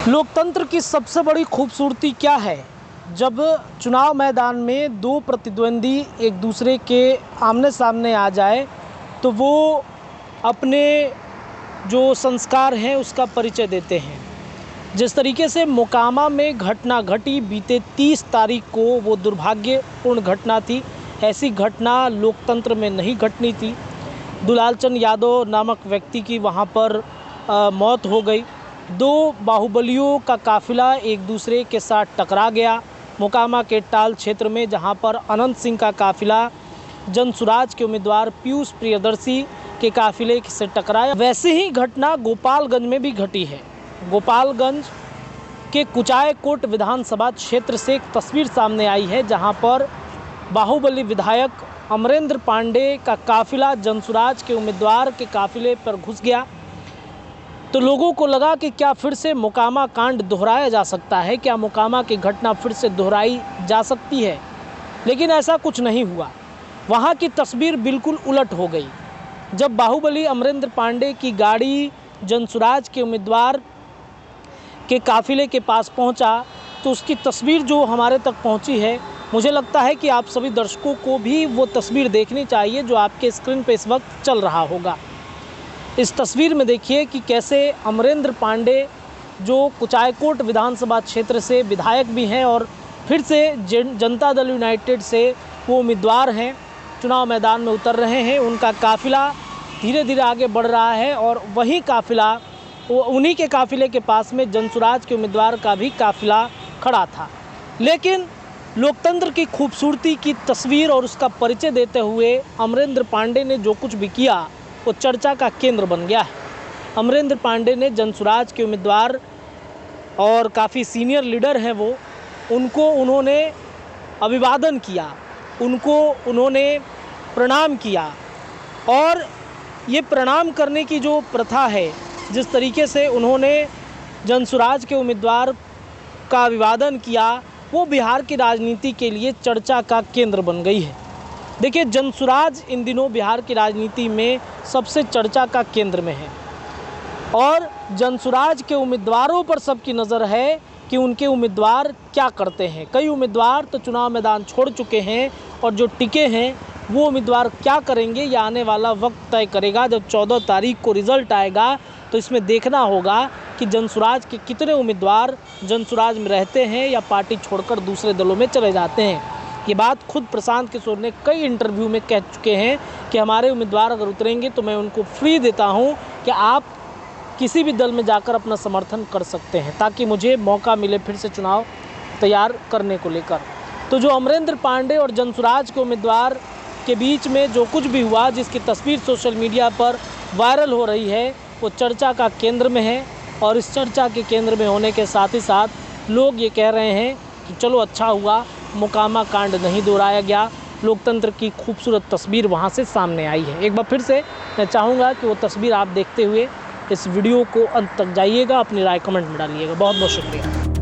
लोकतंत्र की सबसे बड़ी खूबसूरती क्या है? जब चुनाव मैदान में दो प्रतिद्वंदी एक दूसरे के आमने सामने आ जाए तो वो अपने जो संस्कार हैं उसका परिचय देते हैं। जिस तरीके से मोकामा में घटना घटी बीते 30 तारीख को, वो दुर्भाग्यपूर्ण घटना थी। ऐसी घटना लोकतंत्र में नहीं घटनी थी। दुलालचंद यादव नामक व्यक्ति की वहाँ पर मौत हो गई। दो बाहुबलियों का काफिला एक दूसरे के साथ टकरा गया मोकामा के टाल क्षेत्र में, जहां पर अनंत सिंह का काफिला जनसुराज के उम्मीदवार पीयूष प्रियदर्शी के काफिले से टकराया। वैसे ही घटना गोपालगंज में भी घटी है। गोपालगंज के कुचायकोट विधानसभा क्षेत्र से एक तस्वीर सामने आई है, जहां पर बाहुबली विधायक अमरेंद्र पांडे का काफिला जनसुराज के उम्मीदवार के काफिले पर घुस गया। तो लोगों को लगा कि क्या फिर से मोकामा कांड दोहराया जा सकता है, क्या मोकामा की घटना फिर से दोहराई जा सकती है, लेकिन ऐसा कुछ नहीं हुआ। वहाँ की तस्वीर बिल्कुल उलट हो गई। जब बाहुबली अमरेंद्र पांडे की गाड़ी जनसुराज के उम्मीदवार के काफिले के पास पहुँचा तो उसकी तस्वीर जो हमारे तक पहुँची है, मुझे लगता है कि आप सभी दर्शकों को भी वो तस्वीर देखनी चाहिए जो आपके स्क्रीन पर इस वक्त चल रहा होगा। इस तस्वीर में देखिए कि कैसे अमरेंद्र पांडे, जो कुचायकोट विधानसभा क्षेत्र से विधायक भी हैं और फिर से जनता दल यूनाइटेड से वो उम्मीदवार हैं, चुनाव मैदान में उतर रहे हैं। उनका काफिला धीरे धीरे आगे बढ़ रहा है और वही काफिला, उन्हीं के काफिले के पास में जनसुराज के उम्मीदवार का भी काफिला खड़ा था। लेकिन लोकतंत्र की खूबसूरती की तस्वीर और उसका परिचय देते हुए अमरेंद्र पांडे ने जो कुछ भी किया वो चर्चा का केंद्र बन गया है। अमरेंद्र पांडे ने जनसुराज के उम्मीदवार और काफ़ी सीनियर लीडर हैं वो, उन्होंने अभिवादन किया, उन्होंने प्रणाम किया। और ये प्रणाम करने की जो प्रथा है, जिस तरीके से उन्होंने जनसुराज के उम्मीदवार का अभिवादन किया, वो बिहार की राजनीति के लिए चर्चा का केंद्र बन गई है। देखिए, जनसुराज इन दिनों बिहार की राजनीति में सबसे चर्चा का केंद्र में है और जनसुराज के उम्मीदवारों पर सबकी नज़र है कि उनके उम्मीदवार क्या करते हैं। कई उम्मीदवार तो चुनाव मैदान छोड़ चुके हैं और जो टिके हैं वो उम्मीदवार क्या करेंगे, ये आने वाला वक्त तय करेगा। जब 14 तारीख को रिज़ल्ट आएगा तो इसमें देखना होगा कि जनसुराज के कितने उम्मीदवार जनसुराज में रहते हैं या पार्टी छोड़कर दूसरे दलों में चले जाते हैं। ये बात खुद प्रशांत किशोर ने कई इंटरव्यू में कह चुके हैं कि हमारे उम्मीदवार अगर उतरेंगे तो मैं उनको फ्री देता हूं कि आप किसी भी दल में जाकर अपना समर्थन कर सकते हैं, ताकि मुझे मौका मिले फिर से चुनाव तैयार करने को लेकर। तो जो अमरेंद्र पांडे और जनसुराज के उम्मीदवार के बीच में जो कुछ भी हुआ, जिसकी तस्वीर सोशल मीडिया पर वायरल हो रही है, वो चर्चा का केंद्र में है। और इस चर्चा के केंद्र में होने के साथ ही साथ लोग ये कह रहे हैं कि चलो अच्छा हुआ मोकामा कांड नहीं दोहराया गया, लोकतंत्र की खूबसूरत तस्वीर वहां से सामने आई है। एक बार फिर से मैं चाहूँगा कि वो तस्वीर आप देखते हुए इस वीडियो को अंत तक जाइएगा, अपनी राय कमेंट में डालिएगा। बहुत बहुत शुक्रिया।